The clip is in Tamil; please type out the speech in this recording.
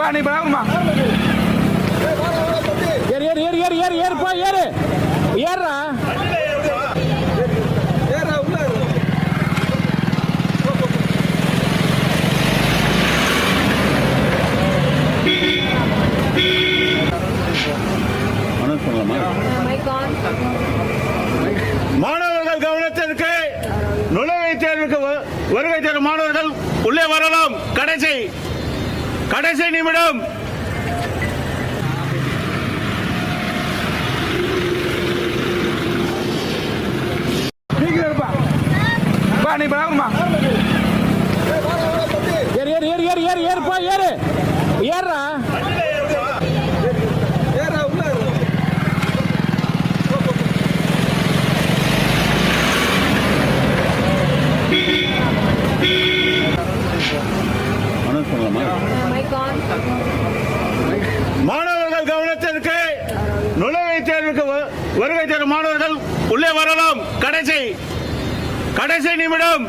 பா நீ பாருமா ஏறு ஏறு ஏறு ஏறு ஏறு ஏறு போ ஏறு ஏறுடா மாணவர்கள் கவனத்திற்கு நுழைவுத் தேர்வுக்கு வருகை தரும் மாணவர்கள் உள்ளே வரலாம். கடைசி நிமிடம். பா நீ பாருமா ஏறு ஏறு ஏறு ஏறு ஏறு ஏறு போ ஏறு ஏறுடா மாணவர்கள் கவனத்திற்கு நுழைவுத் தேர்வுக்கு வருகை தரும் மாணவர்கள் உள்ளே வரலாம். கடைசி நிமிடம்.